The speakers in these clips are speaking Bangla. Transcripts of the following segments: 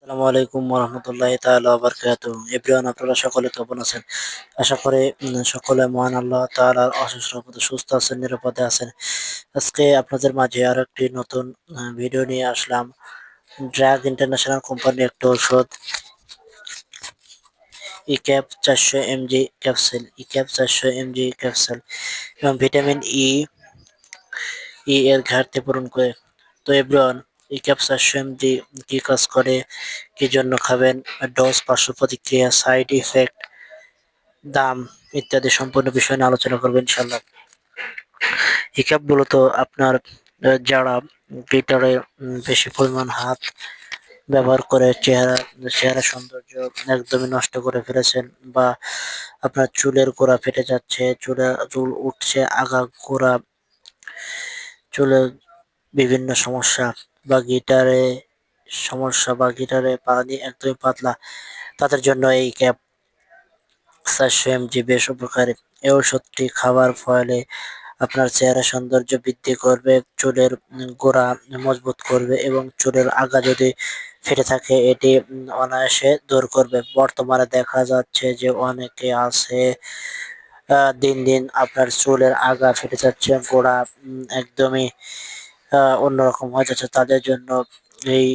আসসালামু আলাইকুম ওরহমতুল্লাহি তাআলা ওয়া বারাকাতুহু। এভরিওয়ান, আপনারা সকলে কেমন আছেন? আশা করি সকলে মহান আল্লাহ তাআলার অশেষ রহমতে সুস্থ আছেন, নিরাপদে আছেন। আজকে আপনাদের মাঝে আরো একটি নতুন ভিডিও নিয়ে আসলাম। ড্রাগ ইন্টারন্যাশনাল কোম্পানির একটি ঔষধ E-Cap 400 MG capsule, E-Cap 400 MG capsule এবং ভিটামিন এর ঘাটতি পূরণ করে। তো এভরিওয়ান, ইক্যাপ 400 এমজি কি কাজ করে, কি জন্য খাবেন, ডোজ, পার্শ্ব প্রতিক্রিয়া, সাইড ইফেক্ট, দাম ইত্যাদি সম্পূর্ণ বিষয় নিয়ে আলোচনা করবো ইনশাল্লাহ। হিকাপ মূলত আপনার যারা গিটারে বেশি পরিমাণ হাত ব্যবহার করে চেহারা সৌন্দর্য একদমই নষ্ট করে ফেলেছেন, বা আপনার চুলের গোড়া ফেটে যাচ্ছে, চুল উঠছে, আগা গোড়া, চুলের বিভিন্ন সমস্যা, বা গিটারে পানি একদমই পাতলা, তাদের জন্য এই ক্যাপ 400 এমজি বেশ উপকারী। এই ওষুধটি খাওয়ার ফলে আপনার চেহারা সৌন্দর্য বৃদ্ধি করবে, চুলের গোড়া মজবুত করবে এবং চুলের আগা যদি ফেটে থাকে এটি অনায়াসে দূর করবে। বর্তমানে দেখা যাচ্ছে যে অনেকে আছে দিন দিন আপনার চুলের আগা ফেটে যাচ্ছে, গোড়া একদমই অন্যরকম হয়ে যাচ্ছে, তাদের জন্য এই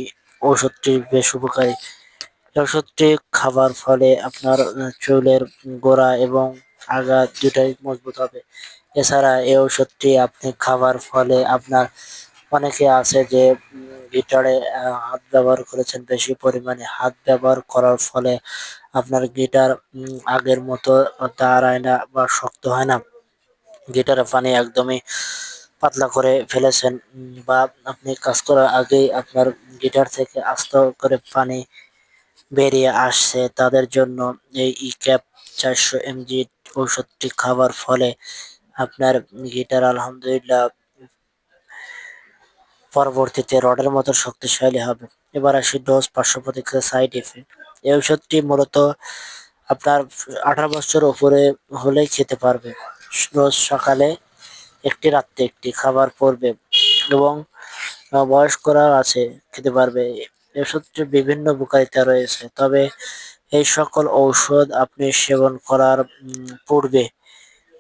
ওষুধটি বেশ উপকারী। এই ওষুধটি খাবার ফলে আপনার চুলের গোড়া এবং আগা দুটাই মজবুত হবে। এছাড়া এই ওষুধটি আপনি খাবার ফলে আপনার অনেকে আছে যে গিটারে হাত ব্যবহার করেছেন, বেশি পরিমাণে হাত ব্যবহার করার ফলে আপনার গিটার আগের মতো দাঁড়ায় না বা শক্ত হয় না। গিটারে পানি একদমই পাতলা করে ফেলেছেন, বা আপনি কাজ করার আগেই আপনার গিটার থেকে আস্তে করে পানি বেরিয়ে আসছে, তাদের জন্য এই ইক্যাপ 400 এমজি ঔষধটি খাওয়ার ফলে আপনার গিটার আলহামদুলিল্লাহ পরবর্তীতে রডের মতো শক্তিশালী হবে। এবার আসি ডোজ, পার্শ্ব প্রতিক্রিয়া, সাইড ইফেক্ট। এই ঔষধটি মূলত আপনার 18 বছর উপরে হলেই খেতে পারবে। রোজ সকালে একটি, রাত্রে একটি খাবার পড়বে, এবং বয়স্করা আছে খেতে পারবে। এই ওষুধটির বিভিন্ন উপকারিতা রয়েছে, তবে এই সকল ঔষধ আপনি সেবন করার পূর্বে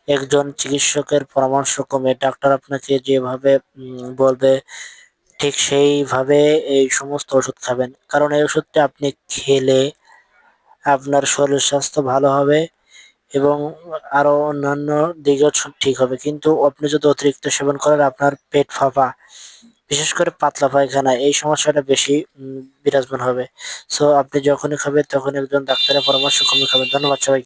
একজন চিকিৎসকের পরামর্শক্রমে ডাক্তার আপনাকে যেভাবে বলবে ঠিক সেইভাবে এই সমস্ত ওষুধ খাবেন। কারণ এই ওষুধটা আপনি খেলে আপনার শরীর স্বাস্থ্য ভালো হবে এবং আরো অন্যান্য দিকেও ঠিক হবে। কিন্তু আপনি যদি অতিরিক্ত সেবন করেন, আপনার পেট ফাঁপা, বিশেষ করে পাতলা পায়খানা, এই সমস্যাটা বেশি বিরাজমান হবে। সো আপনি যখনই খাবেন তখন একজন ডাক্তারের পরামর্শ ক্রমে খাবেন। ধন্যবাদ সবাইকে।